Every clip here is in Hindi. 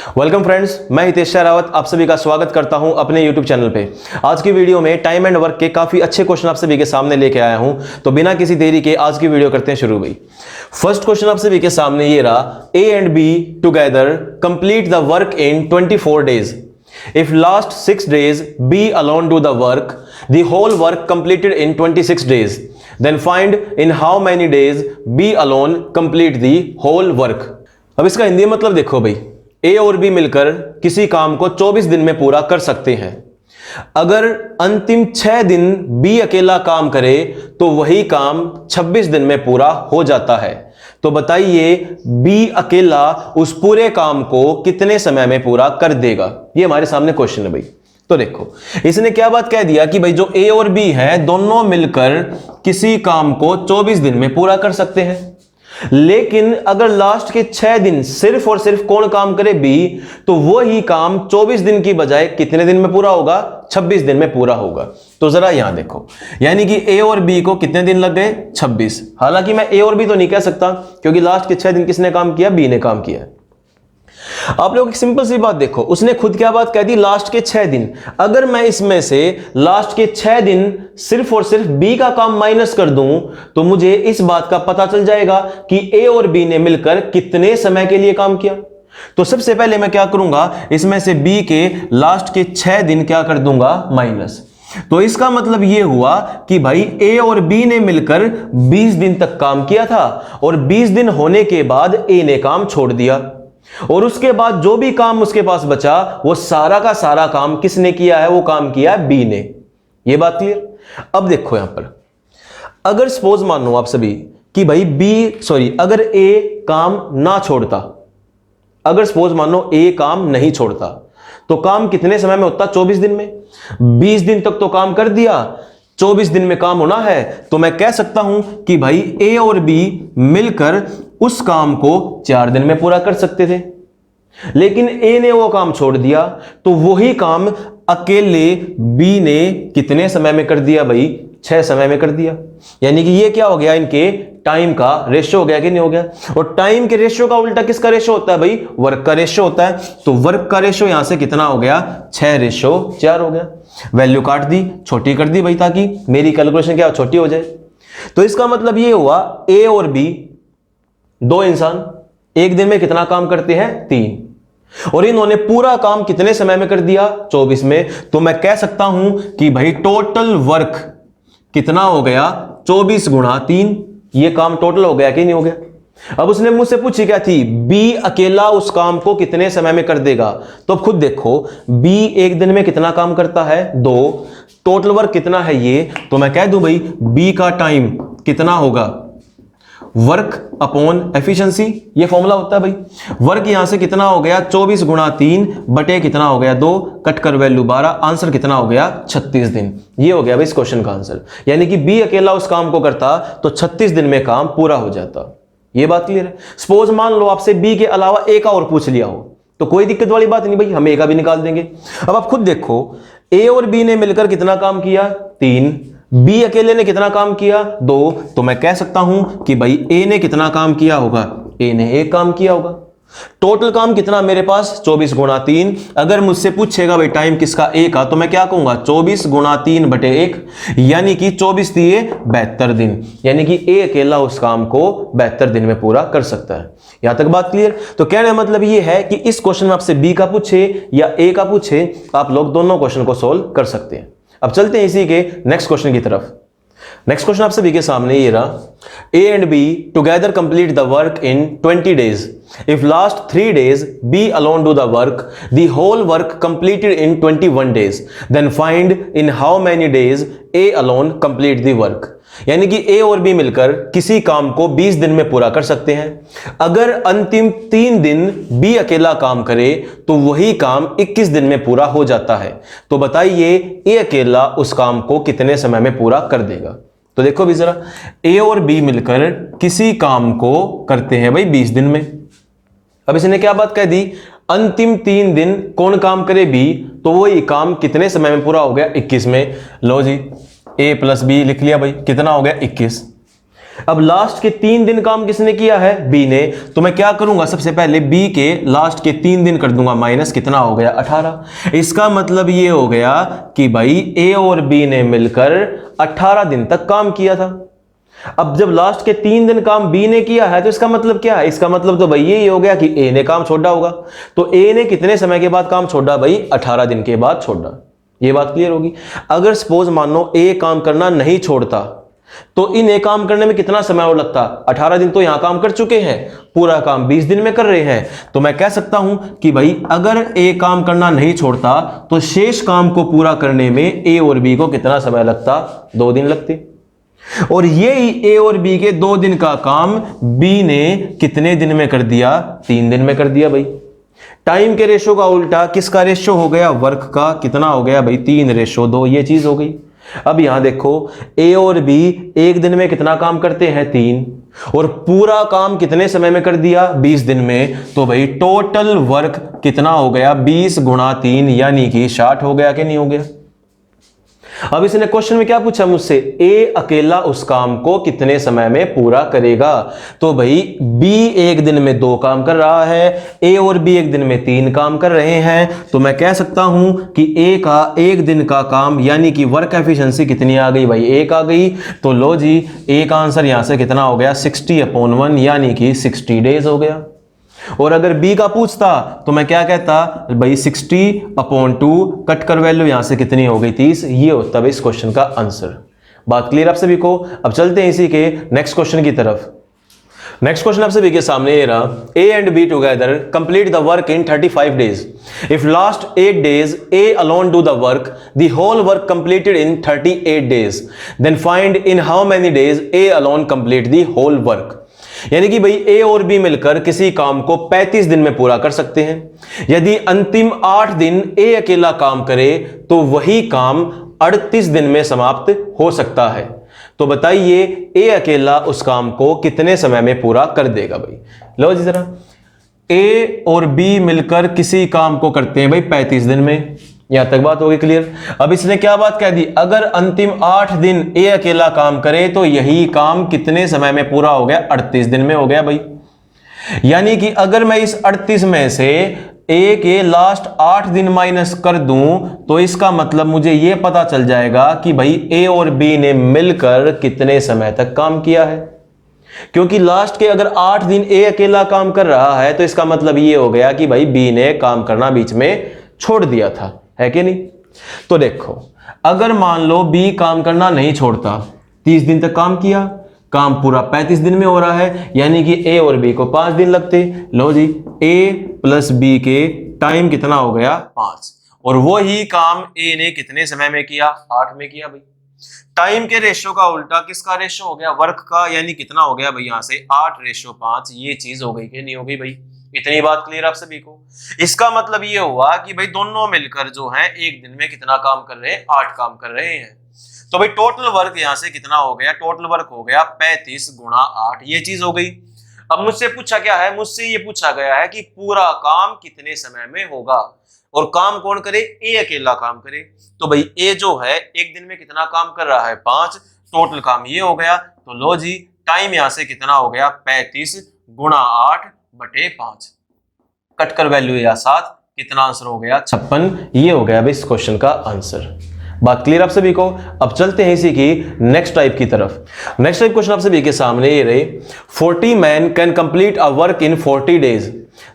वेलकम फ्रेंड्स, मैं हितेश रावत आप सभी का स्वागत करता हूं अपने YouTube चैनल पे। आज की वीडियो में टाइम एंड वर्क के काफी अच्छे क्वेश्चन आप सभी के सामने लेके आया हूं, तो बिना किसी देरी के आज की वीडियो करते हैं शुरू। भाई फर्स्ट क्वेश्चन आप सभी के सामने ये रहा, A and B together complete the work in 24 days. If last 6 days B alone do the work, the whole work completed in 26 days. Then find in how many days B alone complete the whole work. अब इसका हिंदी मतलब देखो भाई, ए और बी मिलकर किसी काम को 24 दिन में पूरा कर सकते हैं। अगर अंतिम 6 दिन बी अकेला काम करे तो वही काम 26 दिन में पूरा हो जाता है। तो बताइए बी अकेला उस पूरे काम को कितने समय में पूरा कर देगा। ये हमारे सामने क्वेश्चन है भाई। तो देखो इसने क्या बात कह दिया कि भाई जो ए और बी है दोनों मिलकर किसी काम को 24 दिन में पूरा कर सकते हैं, लेकिन अगर लास्ट के 6 दिन सिर्फ और सिर्फ कौन काम करे बी, तो वो ही काम 24 दिन की बजाय कितने दिन में पूरा होगा, 26 दिन में पूरा होगा। तो जरा यहां देखो, यानी कि ए और बी को कितने दिन लग गए, 26। हालांकि मैं ए और बी तो नहीं कह सकता क्योंकि लास्ट के 6 दिन किसने काम किया, बी ने काम किया है। आप लोग एक सिंपल सी बात देखो, उसने खुद क्या बात कह दी, लास्ट के 6 दिन। अगर मैं इसमें से लास्ट के 6 दिन सिर्फ और सिर्फ बी का काम माइनस कर दूं तो मुझे इस बात का पता चल जाएगा कि ए और बी ने मिलकर कितने समय के लिए काम किया। तो सबसे पहले मैं क्या करूंगा, इसमें से बी के लास्ट के 6 दिन क्या कर दूंगा, माइनस। तो इसका मतलब यह हुआ कि भाई ए और बी ने मिलकर 20 दिन तक काम किया था और 20 दिन होने के बाद ए ने काम छोड़ दिया और उसके बाद जो भी काम उसके पास बचा वो सारा का सारा काम किसने किया है, वो काम किया है बी ने। ये बात क्लियर। अब देखो यहां पर, अगर सपोज मान लो आप सभी कि भाई अगर ए काम ना छोड़ता, अगर सपोज मान लो ए काम नहीं छोड़ता तो काम कितने समय में होता, 24 दिन में। 20 दिन तक तो काम कर दिया, 24 दिन में काम होना है। तो मैं कह सकता हूं कि भाई ए और बी मिलकर उस काम को 4 दिन में पूरा कर सकते थे, लेकिन ए ने वो काम छोड़ दिया तो वही काम अकेले बी ने कितने समय में कर दिया भाई, 6 समय में कर दिया। यानी कि ये क्या हो गया, इनके टाइम का रेशियो हो गया कि नहीं हो गया। और टाइम के रेशियो का उल्टा किसका रेशियो होता है भाई, वर्क का रेशियो होता है। तो वर्क का रेशियो यहां से कितना हो गया, 6:4 हो गया। वैल्यू काट दी, छोटी कर दी भाई ताकि मेरी कैलकुलेशन क्या छोटी हो जाए। तो इसका मतलब ये हुआ ए और बी दो इंसान एक दिन में कितना काम करते हैं, 3, और इन्होंने पूरा काम कितने समय में कर दिया, 24 में। तो मैं कह सकता हूं कि भाई टोटल वर्क कितना हो गया, 24 × 3। ये काम टोटल हो गया कि नहीं हो गया। अब उसने मुझसे पूछी क्या थी, बी अकेला उस काम को कितने समय में कर देगा। तो अब खुद देखो बी एक दिन में कितना काम करता है, 2। टोटल वर्क कितना है ये, तो मैं कह दूं भाई बी का टाइम कितना होगा, वर्क अपॉन एफिशिएंसी। ये फॉर्मूला होता है भाई। वर्क यहां से कितना हो गया, 24 × 3 बटे कितना हो गया, 2, कट कर वैल्यू 12, आंसर कितना हो गया, 36 दिन। ये हो गया भाई इस क्वेश्चन का आंसर। यानी कि बी अकेला उस काम को करता तो 36 दिन में काम पूरा हो जाता। ये बात क्लियर है। सपोज मान लो आपसे बी के अलावा ए का और पूछ लिया हो तो कोई दिक्कत वाली बात नहीं भाई, हम ए का भी निकाल देंगे। अब आप खुद देखो, ए और बी ने मिलकर कितना काम किया, 3। बी अकेले ने कितना काम किया, 2। तो मैं कह सकता हूं कि भाई ए ने कितना काम किया होगा, ए ने 1 काम किया होगा। टोटल काम कितना मेरे पास, 24 × 3। अगर मुझसे पूछेगा भाई टाइम किसका, ए का, तो मैं क्या कहूंगा, 24 × 3 बटे 1, यानी कि 24 दिए 72 दिन। यानी कि ए अकेला उस काम को 72 दिन में पूरा कर सकता है। यहां तक बात क्लियर। तो कहने का मतलब ये है कि इस क्वेश्चन में आपसे बी का पूछे या ए का पूछे, आप लोग दोनों क्वेश्चन को सोल्व कर सकते हैं। अब चलते हैं इसी के नेक्स्ट क्वेश्चन की तरफ। नेक्स्ट क्वेश्चन आप सभी के सामने ये रहा, A and B together complete the work in 20 days. If last 3 days B alone do the work, the whole work completed in 21 days. Then find in how many days A alone complete the work. यानी कि ए और बी मिलकर किसी काम को 20 दिन में पूरा कर सकते हैं। अगर अंतिम 3 दिन बी अकेला काम करे तो वही काम 21 दिन में पूरा हो जाता है। तो बताइए ए अकेला उस काम को कितने समय में पूरा कर देगा। तो देखो भी जरा, ए और बी मिलकर किसी काम को करते हैं भाई 20 दिन में। अब इसने क्या बात कह दी, अंतिम 3 दिन कौन काम करे, बी, तो वही काम कितने समय में पूरा हो गया, 21 में। लो जी, ए + बी लिख लिया भाई, कितना हो गया, 21। अब लास्ट के 3 दिन काम किसने किया है? बी ने। तो मैं क्या करूंगा, सबसे पहले बी के लास्ट के 3 दिन कर दूंगा माइनस, कितना हो गया 18। इसका मतलब ये हो गया कि भाई ए और बी ने मिलकर 18 दिन तक काम किया था। अब जब लास्ट के 3 दिन काम बी ने किया है तो इसका मतलब क्या है? इसका मतलब तो भाई यही हो गया कि ए ने काम छोड़ा होगा। तो ए ने कितने समय के बाद काम छोड़ा भाई? 18 दिन के बाद छोड़ा। ये बात क्लियर होगी। अगर सपोज मान लो ए काम करना नहीं छोड़ता तो इन ए काम करने में कितना समय और लगता? 18 दिन तो यहां काम कर चुके हैं, पूरा काम 20 दिन में कर रहे हैं। तो मैं कह सकता हूं कि भाई अगर ए काम करना नहीं छोड़ता तो शेष काम को पूरा करने में ए और बी को कितना समय लगता? 2 दिन लगते। और ये ए और बी के 2 दिन का काम बी ने कितने दिन में कर दिया? 3 दिन में कर दिया भाई। टाइम के रेशो का उल्टा किसका रेशो हो गया? वर्क का। कितना हो गया भाई? 3:2। ये चीज हो गई। अब यहां देखो ए और बी एक दिन में कितना काम करते हैं? 3। और पूरा काम कितने समय में कर दिया? 20 दिन में। तो भाई टोटल वर्क कितना हो गया? 20 गुणा 3 यानी कि 60 हो गया कि नहीं हो गया? अब इसने क्वेश्चन में क्या पूछा मुझसे? ए अकेला उस काम को कितने समय में पूरा करेगा? तो भाई बी एक दिन में 2 काम कर रहा है, ए और बी एक दिन में 3 काम कर रहे हैं। तो मैं कह सकता हूं कि ए का एक दिन का काम यानी कि वर्क एफिशिएंसी कितनी आ गई भाई? 1 आ गई। तो लो जी, ए का आंसर यहां से कितना हो गया? 60/1 यानी कि 60 डेज हो गया। और अगर बी का पूछता तो मैं क्या कहता भाई? 60/2 कट कर वैल्यू यहां से कितनी हो गई? 30। ये होता है इस क्वेश्चन का आंसर। बात क्लियर आप सभी को? अब चलते हैं इसी के नेक्स्ट क्वेश्चन की तरफ। नेक्स्ट क्वेश्चन आप सभी के सामने ये रहा। A and B together complete the work in 35 days. If last 8 days A alone do the work, the whole work completed in 38 days, then find in how many days A alone complete the whole work. यानी कि भाई ए और बी मिलकर किसी काम को 35 दिन में पूरा कर सकते हैं। यदि अंतिम 8 दिन ए अकेला काम करे तो वही काम 38 दिन में समाप्त हो सकता है। तो बताइए ए अकेला उस काम को कितने समय में पूरा कर देगा भाई? लो जी जरा, ए और बी मिलकर किसी काम को करते हैं भाई 35 दिन में। यहां तक बात होगी क्लियर। अब इसने क्या बात कह दी? अगर अंतिम 8 दिन ए अकेला काम करे तो यही काम कितने समय में पूरा हो गया? 38 दिन में हो गया भाई। यानी कि अगर मैं इस 38 में से ए के लास्ट 8 दिन माइनस कर दूं तो इसका मतलब मुझे यह पता चल जाएगा कि भाई ए और बी ने मिलकर कितने समय तक काम किया है। क्योंकि लास्ट के अगर 8 दिन ए अकेला काम कर रहा है तो इसका मतलब यह हो गया कि भाई बी ने काम करना बीच में छोड़ दिया था, है कि नहीं? तो देखो, अगर मान लो बी काम करना नहीं छोड़ता, 30 दिन तक काम किया, काम पूरा 35 दिन में हो रहा है, यानी कि ए और बी को 5 दिन लगते। लो जी, ए प्लस बी के टाइम कितना हो गया? 5। और वो ही काम ए ने कितने समय में किया? 8 में किया भाई। टाइम के रेशो का उल्टा किसका रेशो हो गया? वर्क का। यानी कितना हो गया भाई? यहां से 8:5। ये चीज हो गई कि नहीं हो गई भाई? इतनी बात क्लियर आप सभी को? इसका मतलब ये हुआ कि भाई दोनों मिलकर जो है एक दिन में कितना काम कर रहे हैं? 8 काम कर रहे हैं। तो भाई टोटल वर्क यहां से कितना हो गया? टोटल वर्क हो गया 35 गुणा 8। ये चीज हो गई। अब मुझसे पूछा क्या है? मुझसे ये पूछा गया है कि पूरा काम कितने समय में होगा, और काम कौन करे? ए अकेला काम करे। तो भाई ए जो है एक दिन में कितना काम कर रहा है? 5। टोटल काम ये हो गया। तो लो जी, टाइम यहां से कितना हो गया? 35 गुणा 8/5। कट कर वैल्यू या 7, कितना आंसर हो गया? 56। ये हो गया इस क्वेश्चन का आंसर। बात क्लियर आप सभी को? अब चलते हैं इसी की नेक्स्ट टाइप की तरफ। नेक्स्ट टाइप क्वेश्चन आप सभी के सामने ये रहे। 40 men can complete a work in 40 days.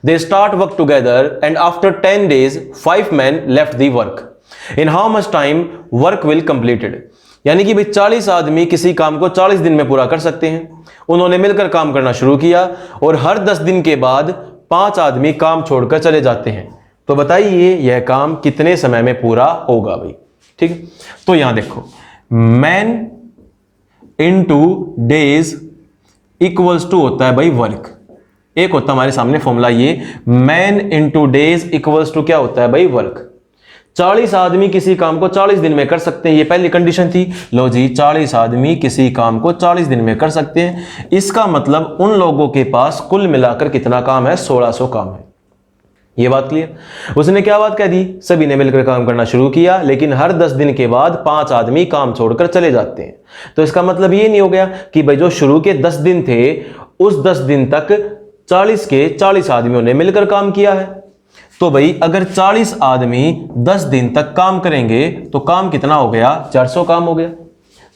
They start work together and after 10 days 5 men left the work. In how much time work will completed? यानी कि भाई 40 आदमी किसी काम को 40 दिन में पूरा कर सकते हैं। उन्होंने मिलकर काम करना शुरू किया और हर 10 दिन के बाद 5 आदमी काम छोड़कर चले जाते हैं। तो बताइए यह काम कितने समय में पूरा होगा भाई? ठीक है, तो यहां देखो, man into days equals to होता है भाई वर्क। एक होता है हमारे सामने फॉर्मूला ये, man into days equals to क्या होता है भाई? वर्क। 40 आदमी किसी काम को 40 दिन में कर सकते हैं, ये पहली कंडीशन थी। लो जी, 40 आदमी किसी काम को 40 दिन में कर सकते हैं। इसका मतलब उन लोगों के पास कुल मिलाकर कितना काम है? 1600 काम है। ये बात क्लियर। उसने क्या बात कह दी, सभी ने मिलकर काम करना शुरू किया, लेकिन हर 10 दिन के बाद 5 आदमी काम छोड़कर चले जाते हैं। तो इसका मतलब ये नहीं हो गया कि भाई जो शुरू के 10 दिन थे उस 10 दिन तक 40 के 40 आदमियों ने मिलकर काम किया है। तो भाई अगर 40 आदमी 10 दिन तक काम करेंगे तो काम कितना हो गया, 400 काम हो गया।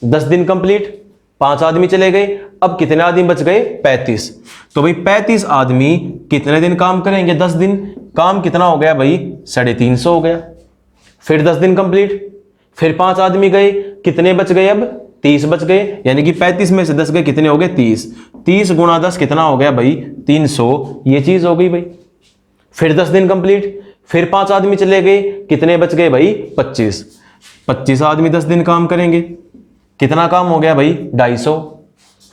10 दिन कंप्लीट, 5 आदमी चले गए, अब कितने आदमी बच गए, 35। तो भाई 35 आदमी कितने दिन काम करेंगे, 10 दिन। काम कितना हो गया भाई, 350 हो गया। फिर 10 दिन कंप्लीट, फिर 5 आदमी गए, कितने बच गए, अब 30 बच गए। यानी कि 35 में से 10 गए, कितने हो गए, 30। 30 गुणा 10 कितना हो गया भाई, 300। ये चीज हो गई भाई। फिर 10 दिन कंप्लीट, फिर 5 आदमी चले गए, कितने बच गए भाई, 25। 25 आदमी 10 दिन काम करेंगे, कितना काम हो गया भाई, 250।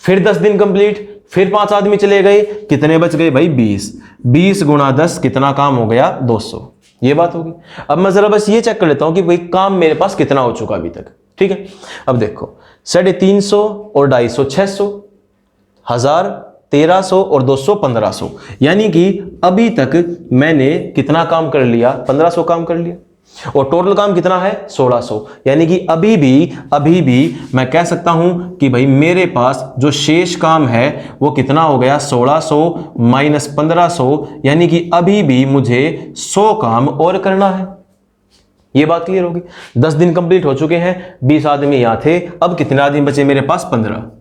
फिर 10 दिन कंप्लीट, फिर 5 आदमी चले गए, कितने बच गए भाई, 20। 20 गुणा 10 कितना काम हो गया, 200। ये बात होगी। अब मैं जरा बस ये चेक कर लेता हूं कि भाई काम मेरे पास कितना हो चुका अभी तक। ठीक है, अब देखो 350 और 250 600, 1000 1300 और 200 1500। यानी कि अभी तक मैंने कितना काम कर लिया, 1500 काम कर लिया। और टोटल काम कितना है, 1600। यानी कि अभी भी मैं कह सकता हूं कि भाई मेरे पास जो शेष काम है वो कितना हो गया, 1600 माइनस 1500। यानी कि अभी भी मुझे 100 काम और करना है। ये बात क्लियर होगी। 10 दिन कंप्लीट हो चुके हैं, 20 आदमी यहां थे, अब कितने आदमी बचे मेरे पास, 15।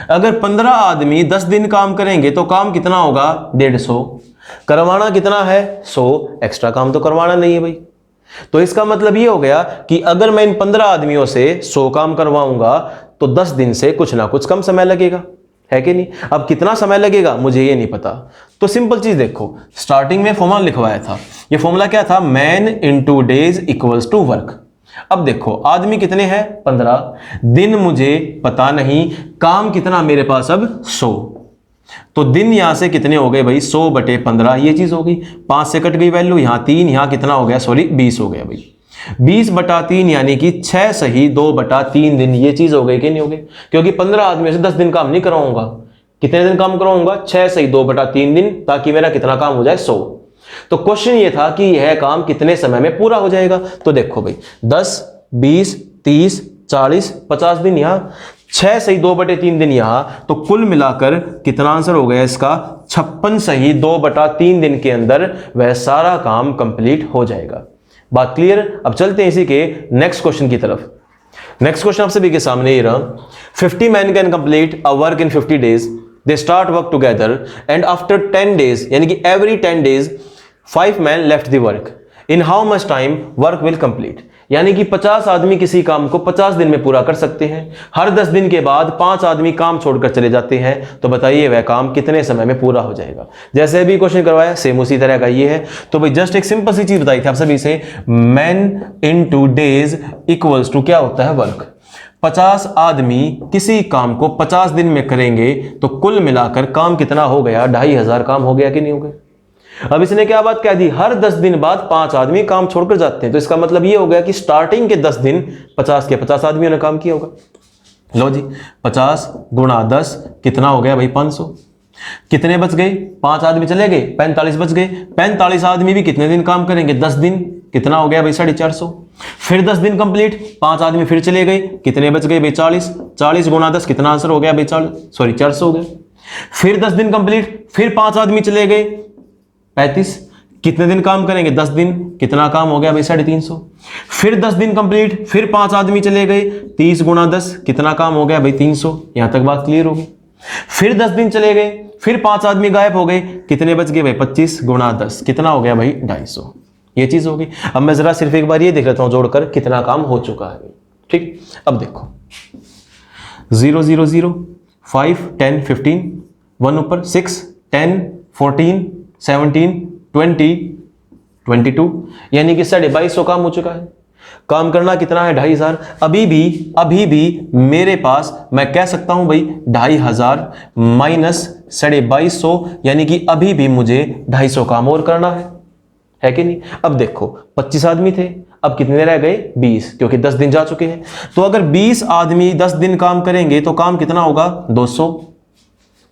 अगर 15 आदमी 10 दिन काम करेंगे तो काम कितना होगा, 150। करवाना कितना है, 100। एक्स्ट्रा काम तो करवाना नहीं है भाई। तो इसका मतलब ये हो गया कि अगर मैं इन 15 आदमियों से 100 काम करवाऊंगा तो 10 दिन से कुछ ना कुछ कम समय लगेगा, है कि नहीं। अब कितना समय लगेगा मुझे ये नहीं पता। तो सिंपल चीज देखो, स्टार्टिंग में फॉर्मूला लिखवाया था। ये फॉर्मूला क्या था, man into days equals to work. अब देखो आदमी कितने हैं, 15, दिन मुझे पता नहीं, काम कितना मेरे पास अब 100। तो दिन यहां से कितने हो गए भाई, 100/15। ये चीज होगी। 5 से कट गई वैल्यू, यहां 3, यहां कितना हो गया, सॉरी 20 हो गया भाई। 20/3 यानी कि 6 सही 2/3 दिन। ये चीज हो गई कि नहीं हो गई, क्योंकि 15 आदमियों से 10 दिन काम नहीं कराऊंगा। कितने दिन काम कराऊंगा, 6 सही 2/3 दिन, ताकि मेरा कितना काम हो जाए, 100। तो क्वेश्चन ये था कि यह काम कितने समय में पूरा हो जाएगा। तो देखो भाई 10 20 30 40 50 दिन यहां, 6 सही 2/3 दिन यहां, तो कुल मिलाकर कितना आंसर हो गया इसका, 56 सही 2/3 दिन के अंदर वह सारा काम कंप्लीट हो जाएगा। बात क्लियर। अब चलते हैं इसी के नेक्स्ट क्वेश्चन की तरफ। नेक्स्ट क्वेश्चन आप सभी के सामने ये रहा, 50 men can complete a work in 50 days। They start work together and after 10 days, यानी कि every 10 days 5 men left the work. In how much time work will complete. यानी कि 50 आदमी किसी काम को 50 दिन में पूरा कर सकते हैं। हर 10 दिन के बाद 5 आदमी काम छोड़कर चले जाते हैं। तो बताइए वह काम कितने समय में पूरा हो जाएगा। जैसे अभी क्वेश्चन करवाया सेम उसी तरह का ये है। तो भाई जस्ट एक सिंपल सी चीज बताई थी आप सभी से, man into days equals to क्या होता है, वर्क। 50 आदमी किसी काम को 50 दिन में करेंगे तो कुल मिलाकर काम कितना हो गया, 2500 काम हो गया कि नहीं हो गया। अब इसने क्या बात कह दी, हर 10 दिन बाद 5 आदमी काम छोड़कर जाते हैं। तो इसका मतलब ये हो गया कि स्टार्टिंग के 10 दिन 50 के 50 आदमियों ने काम किया होगा। लो जी 50 गुणा 10 कितना हो गया भाई, 500। कितने बच गए, 5 आदमी चले गए, 45 बच गए। 45 आदमी भी कितने दिन काम करेंगे, 10 दिन, कितना हो गया भाई, 450। फिर 10 दिन कंप्लीट, 5 आदमी फिर चले गए, कितने बच गए भाई, 40। 40 गुणा 10 कितना आंसर हो गया भाई, 400 हो गया। फिर 10 दिन कंप्लीट, फिर 5 आदमी चले गए, 35। कितने दिन काम करेंगे, 10 दिन, कितना काम हो गया भाई, 350। फिर 10 दिन कंप्लीट, फिर 5 आदमी चले गए, 30 गुणा 10 कितना काम हो गया भाई, 300। यहां तक बात क्लियर होगी। फिर 10 दिन चले गए, फिर 5 आदमी गायब हो गए, कितने बच गए भाई, 25 गुणा 10 कितना हो गया भाई, 250। ये चीज होगी। अब मैं जरा सिर्फ एक बार ये देख लेता हूं जोड़कर कितना काम हो चुका है। ठीक, अब देखो 0 0 0 5 10 15 1 ऊपर 6 10 14 17 20 22, यानी कि 2250 काम हो चुका है। काम करना कितना है, 2500। अभी भी मेरे पास मैं कह सकता हूं भाई 2500 माइनस 2250, यानी कि अभी भी मुझे 250 काम और करना है कि नहीं। अब देखो 25 आदमी थे, अब कितने रह गए, 20, क्योंकि 10 दिन जा चुके हैं। तो अगर 20 आदमी 10 दिन काम करेंगे तो काम कितना होगा, 200,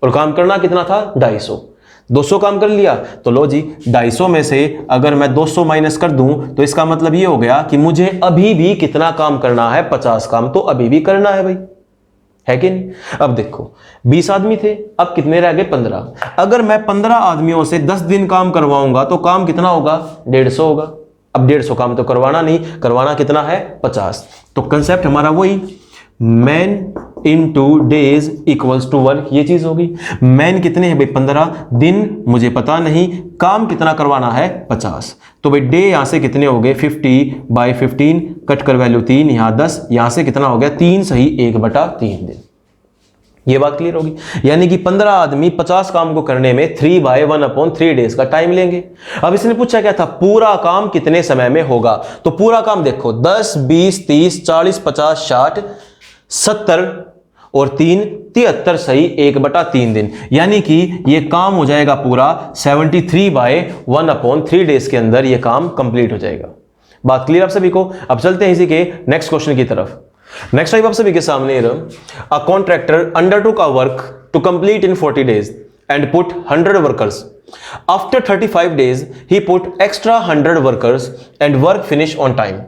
और काम करना कितना था, 250। 200 काम कर लिया, तो लो जी 250 में से अगर मैं 200 माइनस कर दूं तो इसका मतलब ये हो गया कि मुझे अभी भी कितना काम करना है, 50 काम तो अभी भी करना है भाई, है कि नहीं। अब देखो 20 आदमी थे, अब कितने रह गए 15। अगर मैं 15 आदमियों से 10 दिन काम करवाऊंगा तो काम कितना होगा, 150 होगा। अब 150 काम तो करवाना नहीं, करवाना कितना है 50। तो कंसेप्ट हमारा वही, man into days equals to work, ये चीज होगी। मैन कितने हैं भाई 15, दिन मुझे पता नहीं, काम कितना करवाना है 50। तो भाई डे यहां से कितने हो गए 50/15, कट कर वैल्यू 3, यहां 10, यहां से कितना हो गया 3 सही 1/3 दिन। ये बात क्लियर होगी। यानी कि 15 आदमी 50 काम को करने में 3/1/3 डेज का टाइम लेंगे। अब इसने पूछा क्या था, पूरा काम कितने समय में होगा। तो पूरा काम देखो 10, 20, 30, 40, 50, 60, 70 और 3 73 सही 1/3 दिन। यानी कि ये काम हो जाएगा पूरा 73/1/3 डेज के अंदर ये काम कंप्लीट हो जाएगा। बात क्लियर आप सभी को। अब चलते हैं इसी के नेक्स्ट क्वेश्चन की तरफ। नेक्स्ट टाइप आप सभी के सामने a contractor undertook a work to complete in 40 days and put 100 workers. After 35 days, he put extra 100 workers and work finish on time.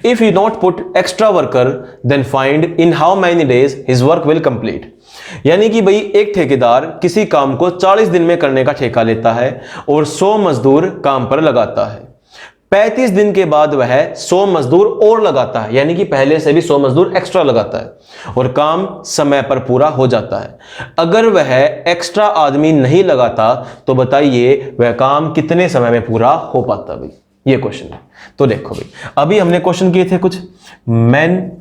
If he not put extra worker, then find in how many days his work will complete. यानी कि भाई एक ठेकेदार किसी काम को 40 दिन में करने का ठेका लेता है और 100 मजदूर काम पर लगाता है। 35 दिन के बाद वह 100 मजदूर और लगाता है, यानी कि पहले से भी 100 मजदूर एक्स्ट्रा लगाता है और काम समय पर पूरा हो जाता है। अगर वह एक्स्ट्रा आदमी नहीं लगाता तो बताइए वह काम कितने समय में पूरा हो पाता भाई, ये क्वेश्चन है। तो देखो भाई अभी हमने क्वेश्चन किए थे कुछ, man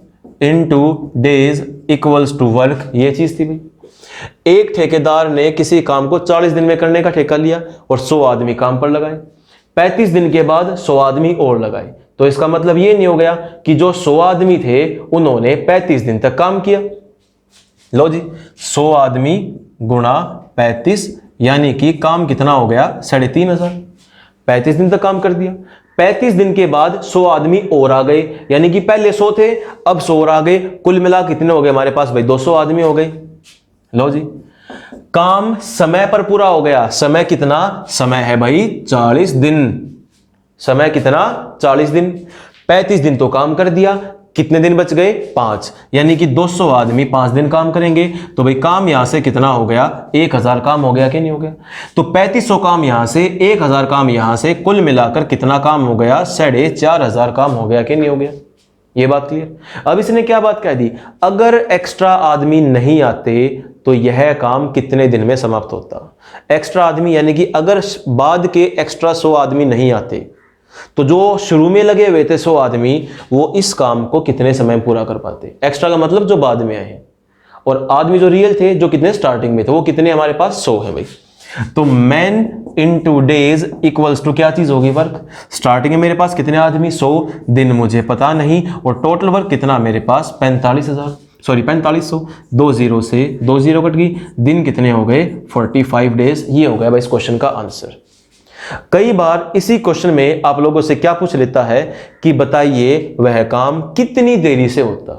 into days equals to work, ये चीज थी भाई। एक ठेकेदार ने किसी काम को 40 दिन में करने का ठेका लिया और 100 आदमी काम पर लगाए। 35 दिन के बाद 100 आदमी और लगाए। तो इसका मतलब ये नहीं हो गया कि जो 100 आदमी थे उन्होंने 35 दिन तक काम किया। लो जी 100 आदमी गुणा 35, यानी कि काम कितना हो गया 3500। 35 दिन तक काम कर दिया। 35 दिन के बाद 100 आदमी और आ गए, यानी कि पहले 100 थे अब 100 और आ गए। कुल मिला कितने हो गए हमारे पास भाई 200 आदमी हो गए। लो जी काम समय पर पूरा हो गया। समय कितना, समय है भाई 40 दिन। समय कितना 40 दिन। 35 दिन तो काम कर दिया, कितने दिन बच गए 5, यानी कि 200 आदमी 5 दिन काम करेंगे। तो भाई काम यहां से कितना हो गया 1000 काम हो गया कि नहीं हो गया। तो 3500 काम यहां से, 1000 काम यहां से, कुल मिलाकर कितना काम हो गया 4500 काम हो गया कि नहीं हो गया। ये बात क्लियर। अब इसने क्या बात कह दी, अगर एक्स्ट्रा आदमी नहीं आते तो यह काम कितने दिन में समाप्त होता। एक्स्ट्रा आदमी यानी कि अगर बाद के एक्स्ट्रा 100 आदमी नहीं आते तो जो शुरू में लगे हुए थे 100 आदमी वो इस काम को कितने समय में पूरा कर पाते। एक्स्ट्रा का मतलब जो बाद में आए, और आदमी जो रियल थे जो कितने स्टार्टिंग में थे वो कितने हमारे पास 100 है भाई। तो man into days equals to क्या चीज होगी, वर्क। स्टार्टिंग में मेरे पास कितने आदमी 100, दिन मुझे पता नहीं, और टोटल वर्क कितना मेरे पास 4500। 2 0 से 2 0 कट गई, दिन कितने हो गए 45 डेज। ये हो गया भाई इस क्वेश्चन का आंसर। कई बार इसी क्वेश्चन में आप लोगों से क्या पूछ लेता है कि बताइए वह काम कितनी देरी से होता।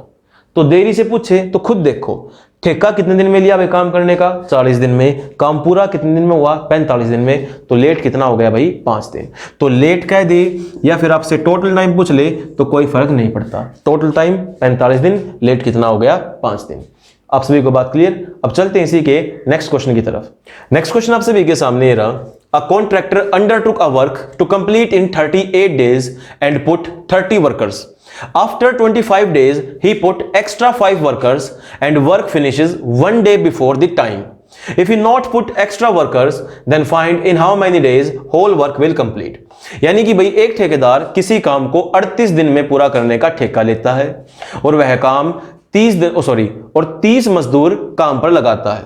तो देरी से पूछे तो खुद देखो, ठेका कितने दिन में लिया भाई काम करने का 40 दिन में, काम पूरा कितने दिन में हुआ 45 दिन में, तो लेट कितना हो गया भाई 5 दिन। तो लेट कह दे या फिर आपसे टोटल टाइम पूछ ले तो कोई फर्क नहीं पड़ता। टोटल टाइम 45 दिन, लेट कितना हो गया 5 दिन। आप सभी को बात क्लियर। अब चलते हैं इसी के नेक्स्ट क्वेश्चन की तरफ। नेक्स्ट क्वेश्चन आप सभी के सामने रहा, a contractor undertook a work to complete in 38 days and put 30 workers. After 25 days, he put extra 5 workers and work finishes 1 day before the time. If he not put extra workers, then find in how many days whole work will complete. यानी कि भाई एक ठेकेदार किसी काम को 38 दिन में पूरा करने का ठेका लेता है और वह काम 30 मजदूर काम पर लगाता है।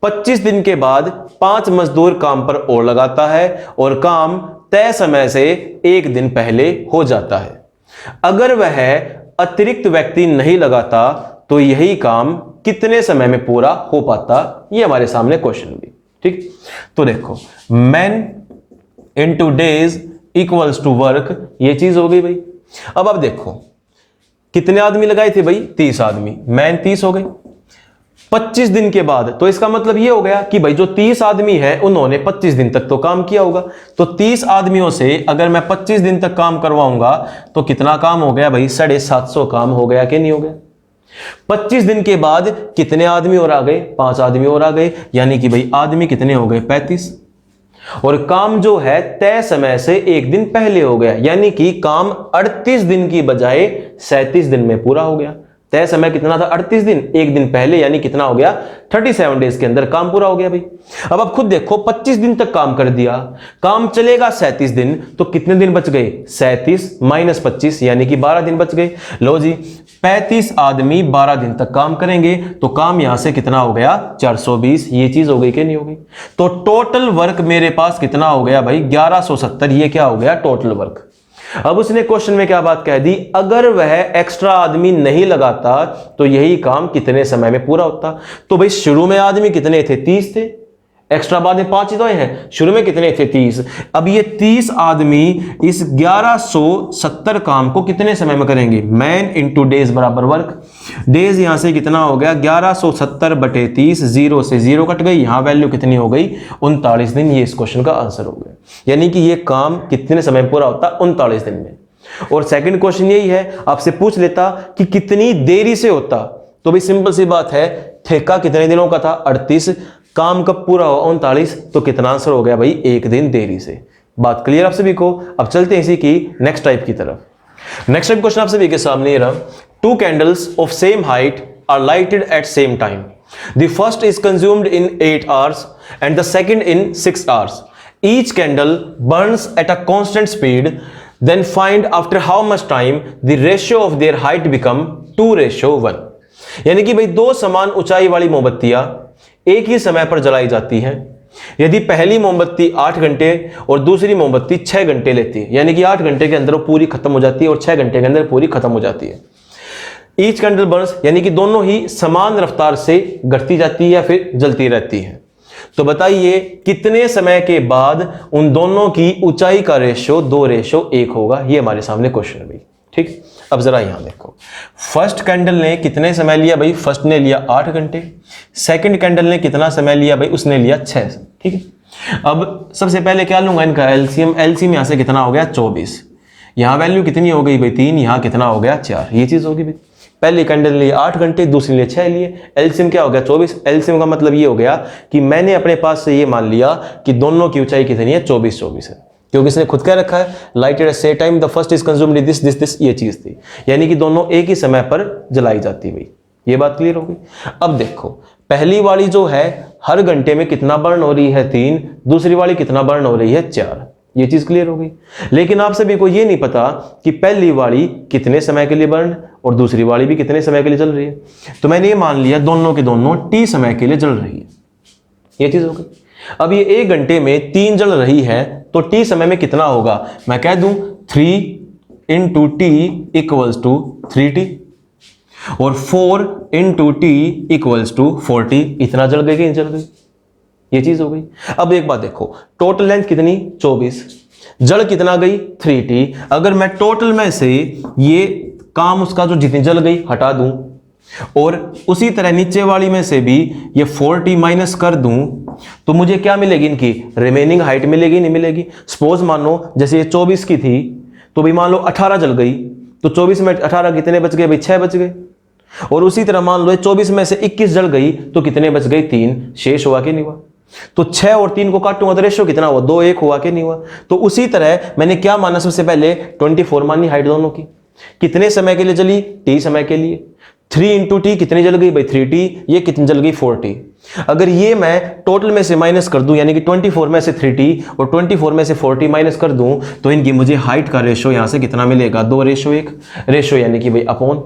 25 दिन के बाद 5 मजदूर काम पर और लगाता है और काम तय समय से 1 दिन पहले हो जाता है। अगर वह अतिरिक्त व्यक्ति नहीं लगाता तो यही काम कितने समय में पूरा हो पाता। ये हमारे सामने क्वेश्चन भी ठीक। तो देखो man into days equals to work, ये चीज हो गई भाई। अब देखो कितने आदमी लगाए थे भाई 30 आदमी, मैन 30 हो गए। 25 दिन के बाद, तो इसका मतलब ये हो गया कि भाई जो 30 आदमी है उन्होंने 25 दिन तक तो काम किया होगा। तो 30 आदमियों से अगर मैं 25 दिन तक काम करवाऊंगा तो कितना काम हो गया भाई? 750 काम हो गया कि नहीं हो गया? 25 दिन के बाद कितने आदमी और आ गए? 5 आदमी और आ गए, यानी कि भाई आदमी कितने हो गए? 35। और काम जो है तय समय से एक दिन पहले हो गया, यानी कि काम 38 दिन की बजाय 37 दिन में पूरा हो गया। तय समय कितना था? 38 दिन, एक दिन पहले, यानी कितना हो गया? 37 डेज के अंदर काम पूरा हो गया भाई। अब आप खुद देखो, 25 दिन तक काम कर दिया, काम चलेगा 37 दिन, तो कितने दिन बच गए? 37 माइनस 25, यानी कि 12 दिन बच गए। लो जी, 35 आदमी 12 दिन तक काम करेंगे तो काम यहां से कितना हो गया? 420। ये चीज हो गई कि नहीं हो गई? तो टोटल वर्क मेरे पास कितना हो गया भाई? 1170। ये क्या हो गया? Total work. अब उसने क्वेश्चन में क्या बात कह दी? अगर वह एक्स्ट्रा आदमी नहीं लगाता तो यही काम कितने समय में पूरा होता? तो भाई शुरू में आदमी कितने थे? 30 थे, एक्स्ट्रा बाद में 5 ही तो हैं। शुरू में कितने थे? 30। अब ये 30 आदमी इस 1170 काम को कितने समय में करेंगे? मैन इंटू डेज बराबर वर्क। डेज यहां से कितना हो गया? 1170 बटे 30, 0 से 0 कट गई, यहां वैल्यू कितनी हो गई? 39 दिन। ये इस क्वेश्चन का आंसर हो गया, यानी कि ये काम कितने समय में पूरा होता? 39 दिन में। और सेकंड क्वेश्चन यही है, आपसे पूछ लेता कि कितनी देरी से होता, तो भाई सिंपल सी बात है, ठेका कितने दिनों का था? 38, काम कब पूरा हुआ? 39, तो कितना आंसर हो गया भाई? एक दिन देरी से। बात क्लियर आप सभी को? अब चलते हैं इसी की नेक्स्ट टाइप की तरफ। नेक्स्ट टाइप क्वेश्चन आप सभी के सामने ये रहा। 2 candles of same height are lighted at same time. The first is consumed in 8 hours and the second in 6 hours. Each candle burns at a constant speed. Then find after how much time the ratio of their height become 2:1. यानी कि भाई दो समान ऊंचाई वाली मोमबत्तियां एक ही समय पर जलाई जाती हैं। यदि पहली मोमबत्ती 8 घंटे और दूसरी मोमबत्ती 6 घंटे लेती है, यानी कि 8 घंटे के अंदर वो पूरी खत्म हो जाती है और 6 घंटे के अंदर पूरी खत्म हो जाती है। ईच कैंडल बर्न्स, यानी कि दोनों ही समान रफ्तार से घटती जाती है या फिर जलती रहती है। तो बताइए कितने समय के बाद उन दोनों की ऊंचाई का रेशो 2:1 होगा? ये हमारे सामने क्वेश्चन है भाई। ठीक, अब जरा यहां देखो, फर्स्ट कैंडल ने कितने समय लिया भाई? फर्स्ट ने लिया 8 घंटे। सेकंड कैंडल ने कितना समय लिया भाई? उसने लिया 6। ठीक है, अब सबसे पहले क्या लूंगा? इनका एलसीएम। एलसीएम यहां से कितना हो गया? 24। यहां वैल्यू कितनी हो गई भाई? 3। यहां कितना हो गया? 4। ये चीज होगी भाई। पहली कैंडल लिए 8 घंटे, दूसरी लिए 6 लिए, एलसीएम क्या हो गया? 24। एलसीएम का मतलब ये हो गया कि मैंने अपने पास से ये मान लिया कि दोनों की ऊंचाई कितनी है? 24 है, क्योंकि इसने खुद क्या रखा है? Lighted at same time the first is consumed this this this, ये चीज थी, यानी कि दोनों एक ही समय पर जलाई जाती भाई। ये बात क्लियर हो गई? अब देखो, पहली वाली जो है हर घंटे में कितना बर्न हो रही है? 3। दूसरी वाली कितना बर्न हो रही है? 4। ये चीज क्लियर हो गई। लेकिन आप सभी को ये नहीं पता कि पहली वाली कितने समय के लिए बर्न और दूसरी वाली भी कितने समय के लिए जल रही है। तो मैंने ये मान लिया दोनों के दोनों टी समय के लिए जल रही है। ये चीज हो गई। अब ये 1 घंटे में 3 जल रही है, तो टी समय में कितना होगा? मैं कह दूं 3 into T equals to 3t और 4 into T equals to 4t। इतना जल गई कि नहीं जल गई? ये चीज हो गई। अब एक बात देखो, टोटल लेंथ कितनी? 24। जल कितना गई? 3t। अगर मैं टोटल में से ये काम उसका जो जितनी जल गई हटा दूं और उसी तरह नीचे वाली में से भी ये 4t माइनस कर दूं, तो मुझे क्या मिलेगी? इनकी रिमेनिंग हाइट मिलेगी, नहीं मिलेगी? सपोज मान लो जैसे ये 24 की थी, तो भी मान लो 18 जल गई, तो 24 में 18 कितने बच गए भाई? 6 बच गए। और उसी तरह मान लो 24 में से 21 जल गई, तो कितने बच गए? 3। शेष हुआ कि नहीं हुआ? तो 6 और 3 को काटूंगा तो रेशो कितना हुआ? 2:1 हुआ कि नहीं हुआ? तो उसी तरह मैंने क्या माना? सबसे पहले 24 मानी हाइट दोनों की। कितने समय के लिए जली? t समय के लिए। 3 इंटू टी कितनी जल गई भाई? 3t। ये कितनी जल गई? 4t। अगर ये मैं टोटल में से माइनस कर दूं, यानी कि 24 में से 3t और 24 में से 4t माइनस कर दूं, तो इनकी मुझे हाइट का रेशो यहां से कितना मिलेगा? 2:1 रेशो, यानी कि भाई अपॉन।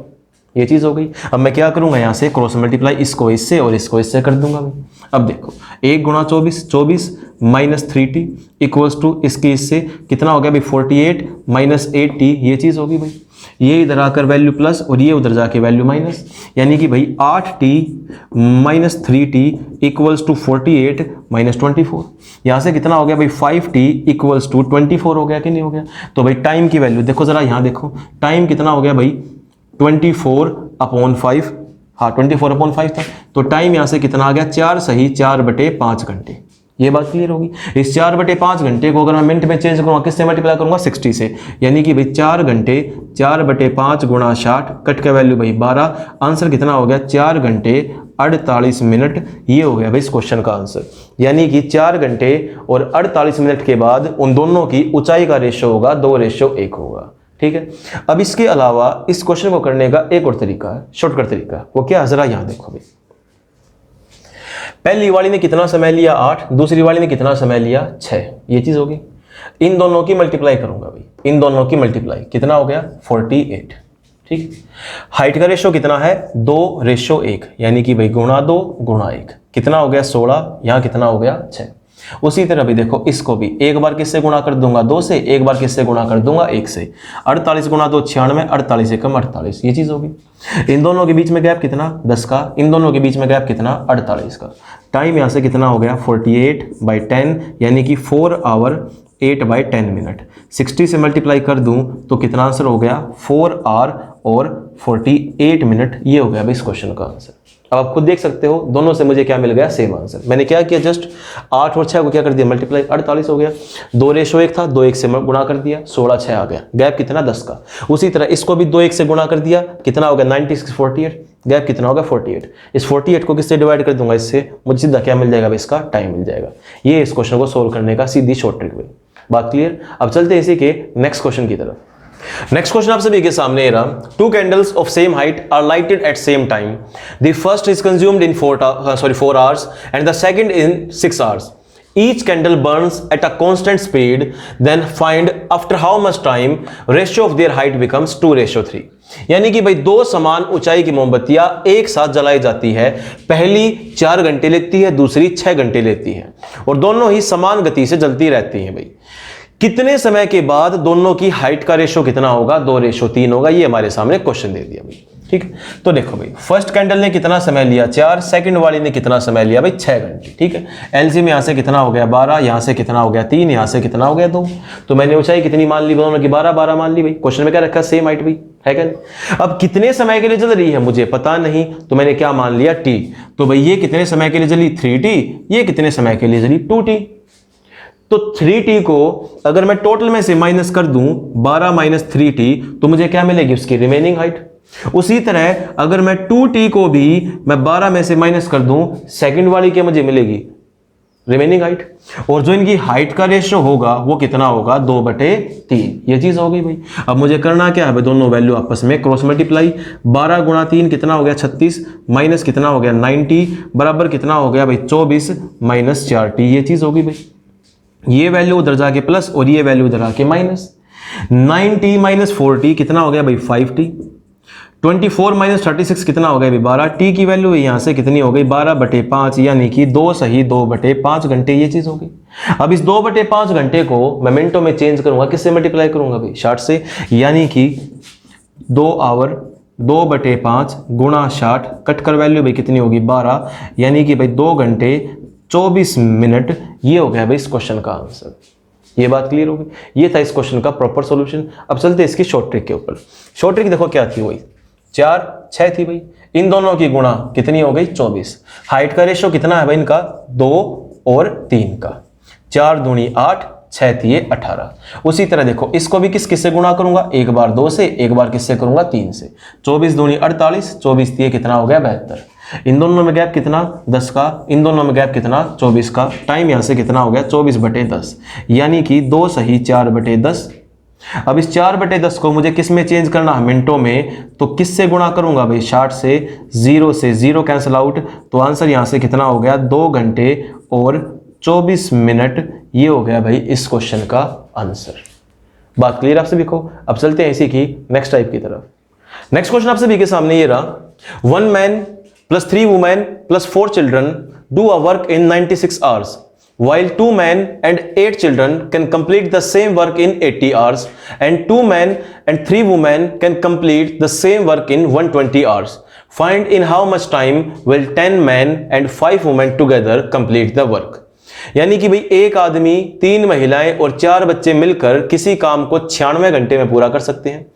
ये चीज हो गई। अब मैं क्या करूंगा? यहां से क्रॉस मल्टीप्लाई, इसको इससे और इसको इससे कर दूंगा भाई। अब देखो 1 गुणा 24 माइनस 3t इक्वल्स टू इसके इससे कितना हो गया भाई? 48 माइनस 8t। ये चीज होगी भाई। ये इधर आकर वैल्यू प्लस और ये उधर जाके वैल्यू माइनस, यानी कि भाई 8t minus 3t equals to 48 minus 24। यहां से कितना हो गया भाई? 5t इक्वल्स टू 24 हो गया कि नहीं हो गया? तो भाई टाइम की वैल्यू देखो जरा, यहां देखो टाइम कितना हो गया भाई? 24/5। हाँ 24/5 था। तो टाइम यहाँ से कितना आ गया, 4 सही 4/5 घंटे। ये बात क्लियर होगी। इस 4/5 घंटे को अगर मैं मिनट में चेंज करूँगा, किससे मल्टीप्लाई करूँगा, 60 से, यानी कि भाई 4 घंटे 4/5 गुणा 60, कट का वैल्यू भाई 12, आंसर कितना हो गया 4 घंटे 48 मिनट। ये हो गया भाई इस क्वेश्चन का आंसर। यानी कि 4 घंटे और 48 मिनट के बाद उन दोनों की ऊंचाई का रेशो होगा 2:1 होगा। ठीक है। अब इसके अलावा इस क्वेश्चन को करने का एक और तरीका है, शॉर्टकट तरीका। वो क्या, जरा यहां देखो भाई। पहली वाली ने कितना समय लिया 8, दूसरी वाली ने कितना समय लिया 6। ये चीज होगी। इन दोनों की मल्टीप्लाई करूंगा भाई, इन दोनों की मल्टीप्लाई कितना हो गया 48। ठीक। हाइट का रेशो कितना है 2:1, यानी कि भाई गुणा 2 गुणा 1 कितना हो गया 16, यहां कितना हो गया 6। उसी तरह भी देखो इसको भी एक बार किससे गुणा कर दूंगा 2 से, एक बार किससे गुणा कर दूंगा 1 से। 48 गुणा 2 96, 48 एकम 48। ये चीज होगी। इन दोनों के बीच में गैप कितना 10 का, इन दोनों के बीच में गैप कितना 48 का। टाइम यहां से कितना हो गया 48/10, यानी कि 4 आवर 8/10 मिनट। 60 से मल्टीप्लाई कर दूं तो कितना आंसर हो गया 4 आवर और 48 मिनट। ये हो गया भाई इस क्वेश्चन का आंसर। अब आप खुद देख सकते हो दोनों से मुझे क्या मिल गया, सेम आंसर। मैंने क्या किया, जस्ट 8 और 6 को क्या कर दिया मल्टीप्लाई, 48 हो गया। 2:1 था, 2 1 से गुणा कर दिया, 16 6 आ गया। गैप कितना 10 का। उसी तरह इसको भी 2 1 से गुणा कर दिया, कितना हो गया 96 48। गैप कितना होगा 48। इस 48 को किससे डिवाइड कर दूंगा, इससे मुझे सीधा क्या मिल जाएगा, इसका टाइम मिल जाएगा। ये इस क्वेश्चन को सोल्व करने का सीधी शॉर्ट ट्रिक हुई। बात क्लियर। अब चलते हैं इसी के नेक्स्ट क्वेश्चन की तरफ। नेक्स्ट क्वेश्चन आप सभी के सामने रहा। 2 candles of same height are lighted at same time. The first is consumed in 4 hours and the second in 6 hours. Each candle burns at a constant speed. Then find after how much time ratio of their height becomes 2:3. यानी कि भाई दो समान ऊंचाई की मोमबत्तियां एक साथ जलाई जाती है। पहली 4 घंटे लेती है, दूसरी 6 घंटे लेती है और दोनों ही समान गति से जलती रहती हैं। भाई कितने समय के बाद दोनों की हाइट का रेशो कितना होगा, 2:3 होगा। ये हमारे सामने क्वेश्चन दे दिया भाई। ठीक। तो देखो भाई फर्स्ट कैंडल ने कितना समय लिया 4, सेकंड वाली ने कितना समय लिया भाई 6 घंटे। ठीक है। एलसीएम यहां से कितना हो गया 12, यहां से कितना हो गया 3, यहां से कितना हो गया 2। तो मैंने ऊंचाई कितनी मान ली दोनों की 12 मान ली भाई। क्वेश्चन में क्या रखा, सेम हाइट भाई, है क्या नहीं। अब कितने समय के लिए जल रही है मुझे पता नहीं, तो मैंने क्या मान लिया t। तो भाई ये कितने समय के लिए जली 3t, ये कितने समय के लिए जली 2t। तो 3t को अगर मैं टोटल में से माइनस कर दूं 12 - 3t तो मुझे क्या मिलेगी, उसकी रिमेनिंग हाइट। उसी तरह अगर मैं 2t को भी मैं 12 में से माइनस कर दूं, सेकंड वाली क्या मुझे मिलेगी, रिमेनिंग हाइट। और जो इनकी हाइट का रेशियो होगा वो कितना होगा 2/3। ये चीज हो गई भाई। अब मुझे करना क्या है भाई, दोनों वैल्यू आपस में क्रॉस मल्टीप्लाई। 12 × 3 कितना हो गया 36, माइनस कितना हो गया 90, बराबर कितना हो गया भाई 24 - 4t। ये चीज होगी भाई। ये वैल्यू उधर जाके प्लस और ये वैल्यू उधर आके माइनस। 9t - 4t कितना हो गया भाई 5t। 24 - 36 कितना हो गया भाई 12। t की वैल्यू यहां से कितनी हो गई 12/5, यानी कि 2 सही 2/5 घंटे। ये चीज हो गई। अब इस 2/5 घंटे को मैं मिनटों में चेंज करूंगा, किससे मल्टीप्लाई करूंगा भाई 60 से, यानी कि 2 आवर 2/5 गुणा 60, कट कर वैल्यू भाई कितनी होगी 12, यानी कि भाई 2 घंटे 24 मिनट। ये हो गया भाई इस क्वेश्चन का आंसर। ये बात क्लियर हो गई। ये था इस क्वेश्चन का प्रॉपर सॉल्यूशन। अब चलते हैं इसकी शॉर्ट ट्रिक के ऊपर। शॉर्ट ट्रिक देखो क्या थी, वही 4 6 थी भाई। इन दोनों की गुणा कितनी हो गई 24। हाइट का रेशो कितना है भाई इनका 2 और 3 का। 4 दूनी 8, 6 थी 18। उसी तरह देखो इसको भी किससे गुणा करूंगा, एक बार 2 से, एक बार किससे करूंगा 3 से। 24 दूनी 48, 24 थी कितना हो गया 72। इन दोनों में गैप कितना 10 का, इन दोनों में गैप कितना 24 का। टाइम यहां से कितना हो गया 24/10, यानी कि 2 सही 4/10। अब इस 4/10 को मुझे किस में चेंज करना है, मिनटों में। तो किससे गुणा करूंगा भाई 60 से, 0 से 0 कैंसिल आउट। तो आंसर यहां से कितना हो गया 2 घंटे और 24 मिनट। ये हो गया भाई इस क्वेश्चन का आंसर। बात क्लियर आप सभी को। अब चलते हैं इसी की नेक्स्ट टाइप की तरफ। नेक्स्ट क्वेश्चन आप सभी के सामने ये रहा। 1 man plus 3 women plus 4 children do a work in 96 hours, while 2 men and 8 children can complete the same work in 80 hours, and 2 men and 3 women can complete the same work in 120 hours. Find in how much time will 10 men and 5 women together complete the work. यानी कि भाई एक आदमी, 3 महिलाएं और 4 बच्चे मिलकर किसी काम को 96 घंटे में पूरा कर सकते हैं,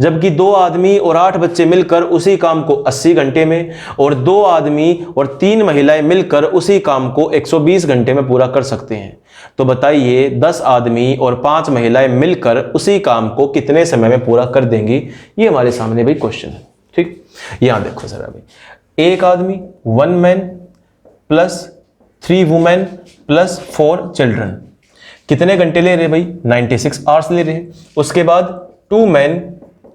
जबकि 2 आदमी और 8 बच्चे मिलकर उसी काम को 80 घंटे में, और 2 आदमी और 3 महिलाएं मिलकर उसी काम को 120 घंटे में पूरा कर सकते हैं। तो बताइए 10 आदमी और 5 महिलाएं मिलकर उसी काम को कितने समय में पूरा कर देंगी? ये हमारे सामने भाई क्वेश्चन है। ठीक, यहां देखो जरा भाई, एक आदमी 1 man plus 3 women plus 4 children कितने घंटे ले रहे भाई? 96 आवर्स ले रहे। उसके बाद 2 मैन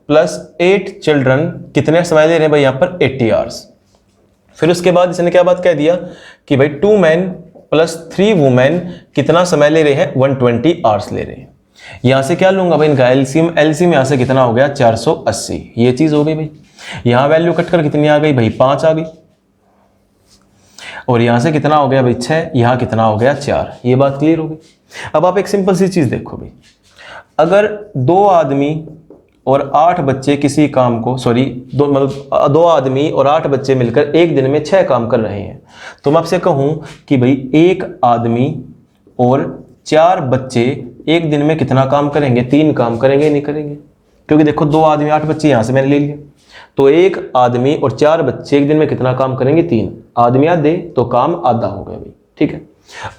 प्लस 8 चिल्ड्रन कितने समय ले रहे हैं भाई? यहां पर 80 आवर्स। फिर उसके बाद इसने क्या बात कह दिया कि भाई 2 मैन प्लस 3 वुमेन कितना समय ले रहे हैं? 120 आवर्स ले रहे हैं। यहां से क्या लूंगा भाई? इनका एलसीएम। एलसीएम यहां से कितना हो गया? 480। ये चीज हो गई भाई। यहां वैल्यू कटकर कितनी आ गई भाई? 5 आ गई। और यहां से कितना हो गया भाई? 6। यहां कितना हो गया? 4। ये बात क्लियर हो गई। अब आप एक सिंपल सी चीज देखो भाई, अगर 2 आदमी और 8 बच्चे किसी काम को, मतलब 2 आदमी और 8 बच्चे मिलकर एक दिन में 6 काम कर रहे हैं, तो मैं आपसे कहूं कि भाई एक आदमी और 4 बच्चे एक दिन में कितना काम करेंगे? 3 काम करेंगे, नहीं करेंगे? क्योंकि देखो 2 आदमी 8 बच्चे यहां से मैंने ले लिया, तो एक आदमी और 4 बच्चे एक दिन में कितना काम करेंगे? 3। आदमी आधे तो काम आधा हो गया भाई। ठीक है,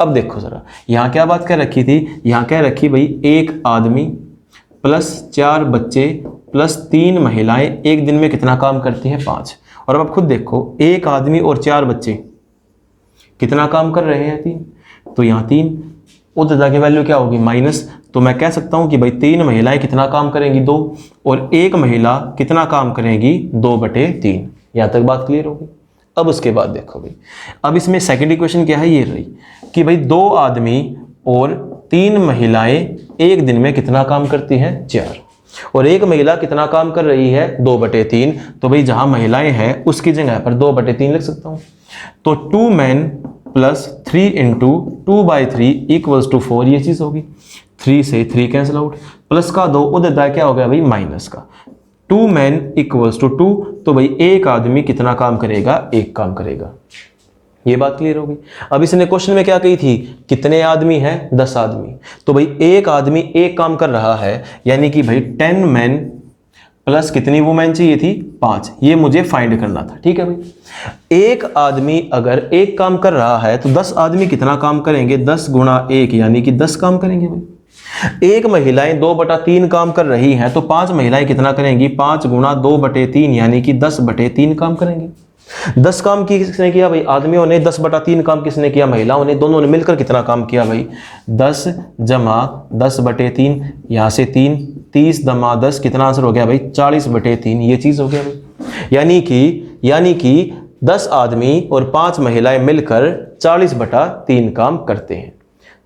अब देखो जरा, यहां क्या बात कह रखी थी? यहां कह रखी भाई एक आदमी प्लस 4 बच्चे प्लस 3 महिलाएं एक दिन में कितना काम करती हैं? 5। और अब आप खुद देखो, एक आदमी और 4 बच्चे कितना काम कर रहे हैं? 3। तो यहां 3, उधर जाके वैल्यू क्या होगी? माइनस। तो मैं कह सकता हूं कि भाई 3 महिलाएं कितना काम करेंगी? 2। और एक महिला कितना काम करेंगी? 2/3। यहां तक बात क्लियर होगी। अब उसके बाद देखो भाई, अब इसमें सेकंड इक्वेशन क्या है? ये रही कि भाई 2 आदमी और 3 महिलाएं एक दिन में कितना काम करती हैं? 4। और एक महिला कितना काम कर रही है? 2/3। तो भाई जहां महिलाएं हैं उसकी जगह पर 2/3 लिख सकता हूं। तो 2 man plus 3 into 2/3 equals to 4। ये चीज होगी। 3 से 3 कैंसिल आउट, प्लस का 2 उधर क्या हो गया भाई? माइनस का। 2 मैन इक्वल्स टू 2। तो भाई एक आदमी कितना काम करेगा? 1 काम करेगा। ये बात क्लियर होगी। अब इसने क्वेश्चन में क्या कही थी? कितने आदमी हैं? 10 आदमी। तो भाई एक आदमी 1 काम कर रहा है, यानी कि भाई 10 मैन प्लस कितनी वुमेन चाहिए थी? 5। ये मुझे फाइंड करना था। ठीक है भाई, एक आदमी अगर 1 काम कर रहा है तो 10 आदमी कितना काम करेंगे? 10 गुणा 1 यानी कि 10 काम करेंगे भाई। एक महिलाएं 2/3 काम कर रही हैं, तो 5 महिलाएं कितना करेंगी? 5 गुणा 2/3 यानी कि 10/3 काम करेंगे। 10 काम किसने किया भाई? आदमियों ने। 10/3 काम किसने किया? महिलाओं ने। दोनों ने मिलकर कितना काम किया भाई? 10 जमा 10/3, यहां से 3, 30 जमा 10 कितना आंसर हो गया भाई? 40/3। ये चीज हो गया भाई। यानी कि 10 आदमी और 5 महिलाएं मिलकर 40/3 काम करते हैं।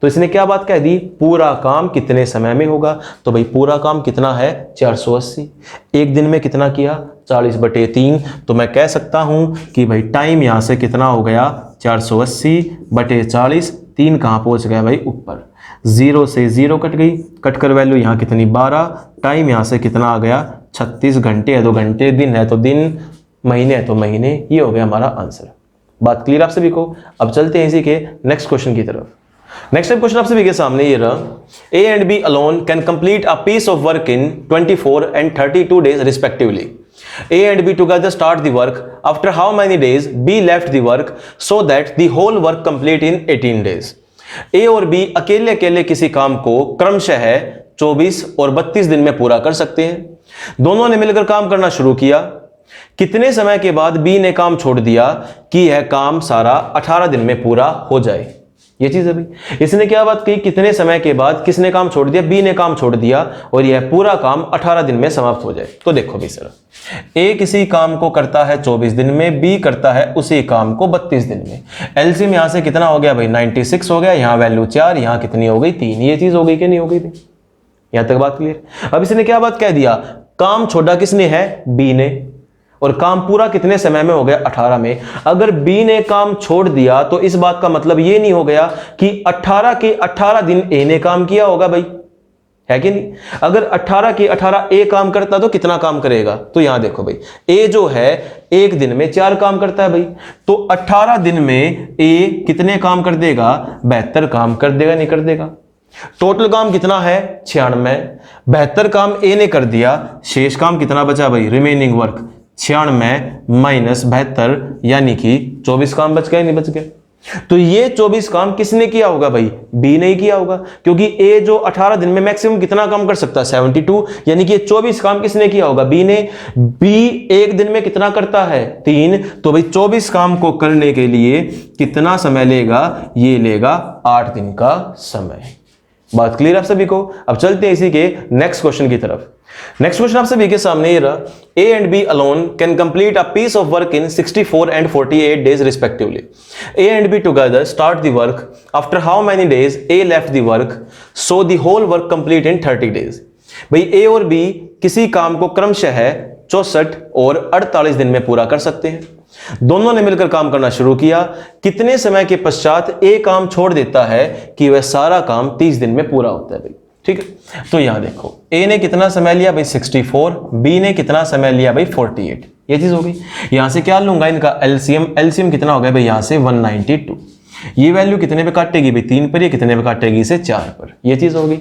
तो इसने क्या बात कह दी? पूरा काम कितने समय में होगा? तो भाई पूरा काम कितना है? 480। एक दिन में कितना किया? 40/3। तो मैं कह सकता हूं कि भाई टाइम यहां से कितना हो गया? 480/40। 3 कहां पहुंच गया भाई? ऊपर। 0 से 0 कट गई, कटकर वैल्यू यहां कितनी? 12। टाइम यहां से कितना आ गया? 36 घंटे है तो घंटे, दिन है तो दिन, महीने है तो महीने। ये हो गया हमारा आंसर। बात क्लियर आप सभी को? अब चलते हैं इसी के नेक्स्ट क्वेश्चन की तरफ। नेक्स्ट क्वेश्चन आप सभी के सामने ये रहा, A and B alone can complete a piece of work in 24 and 32 days respectively. A and B together start the work. After how many days B left the work so that the whole work complete in 18 days. A और B अकेले अकेले किसी काम को क्रमशः 24 और 32 दिन में पूरा कर सकते हैं। दोनों ने मिलकर काम करना शुरू किया। कितने समय के बाद B ने काम छोड़ दिया कि यह काम सारा 18 दिन में पूरा हो जाए? ये चीज अभी इसने क्या बात कही? कितने समय के बाद किसने काम छोड़ दिया? बी ने काम छोड़ दिया और यह पूरा काम 18 दिन में समाप्त हो जाए। तो देखो भी सर, ए किसी काम को करता है 24 दिन में, बी करता है उसी काम को 32 दिन में। एलसीएम यहां से कितना हो गया भाई? 96 हो गया। यहां वैल्यू 4, यहां कितनी हो गई? 3। ये चीज हो गई कि नहीं हो गई भाई? यहां तक बात क्लियर। अब इसने क्या बात कह दिया? काम छोड़ा किसने है? बी ने। और काम पूरा कितने समय में हो गया? 18 में। अगर बी ने काम छोड़ दिया तो इस बात का मतलब ये नहीं हो गया कि 18 के 18 दिन ए ने काम किया होगा भाई, है कि नहीं? अगर 18 के 18 ए काम करता तो कितना काम करेगा? तो यहां देखो भाई, ए जो है एक दिन में 4 काम करता है भाई। तो 18 दिन में ए कितने काम कर देगा? 72 काम कर देगा, नहीं कर देगा? टोटल काम कितना है? 96। 72 काम ए ने कर दिया, शेष काम कितना बचा भाई? रिमेनिंग वर्क 96 माइनस 72 यानी कि 24 काम बच गए, नहीं बच गए? तो ये 24 काम किसने किया होगा भाई? बी ने ही किया होगा, क्योंकि ए जो 18 दिन में मैक्सिमम कितना काम कर सकता है? 72, यानी कि ये 24 काम किसने किया होगा? बी ने। बी एक दिन में कितना करता है? 3। तो भाई 24 काम को करने के लिए कितना समय लेगा? ये लेगा 8 दिन का समय। बात क्लियर आप सभी को? अब चलते हैं इसी के नेक्स्ट क्वेश्चन की तरफ। नेक्स्ट क्वेश्चन आप सभी के सामने ये रहा, A and B alone can complete a piece of work in 64 and 48 days respectively. A and B together start the work. After how many days A left the work? So the whole work complete in 30 days. भाई A और B किसी काम को क्रमशः 64 और 48 दिन में पूरा कर सकते हैं। दोनों ने मिलकर काम करना शुरू किया। कितने समय के पश्चात ए काम छोड़ देता है कि वह सारा काम 30 दिन में पूरा होता है भाई? ठीक है, तो यहां देखो ए ने कितना समय लिया भाई? 64। बी ने कितना समय लिया भाई? 48। ये चीज हो गई। यहां से क्या लूंगा? इनका एलसीएम। एलसीएम कितना हो गया भाई? यहां से 192। ये वैल्यू कितने पे काटेगी भाई? 3 पर। ये कितने पे काटेगी? इसे 4 पर। ये चीज हो गई।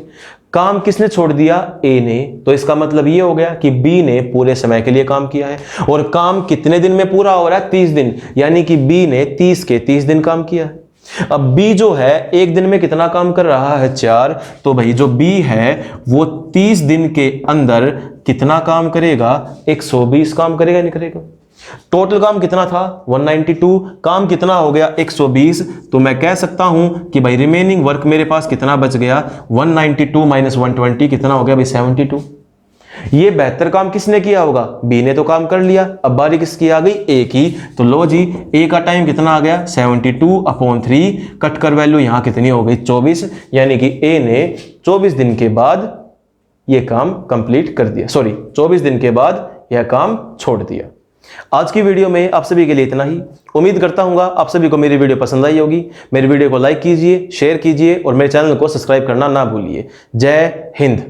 काम किसने छोड़ दिया? ए ने। तो इसका मतलब ये हो गया कि बी ने पूरे समय के लिए काम किया है। और काम कितने दिन में पूरा हो रहा है? 30 दिन, यानी कि बी ने 30 के 30 दिन काम किया है। अब बी जो है एक दिन में कितना काम कर रहा है? 4। तो भाई जो बी है वो 30 दिन के अंदर कितना काम करेगा? 120 काम करेगा, नहीं करेगा? टोटल काम कितना था? 192। काम कितना हो गया? 120। तो मैं कह सकता हूं कि भाई रिमेनिंग वर्क मेरे पास कितना बच गया? 192 माइनस 120 कितना हो गया भाई? 72। ये 72 काम किसने किया होगा? बी ने तो काम कर लिया। अब बारी किसकी आ गई? ए की। तो लो जी, ए का टाइम कितना आ गया? 72/3। कट कर वैल्यू यहां कितनी हो गई? 24, यानी कि ए ने 24 दिन के बाद यह काम कंप्लीट कर दिया। सॉरी, 24 दिन के बाद यह काम छोड़ दिया। आज की वीडियो में आप सभी के लिए इतना ही। उम्मीद करता हूं आप सभी को मेरी वीडियो पसंद आई होगी। मेरी वीडियो को लाइक कीजिए, शेयर कीजिए और मेरे चैनल को सब्सक्राइब करना ना भूलिए। जय हिंद।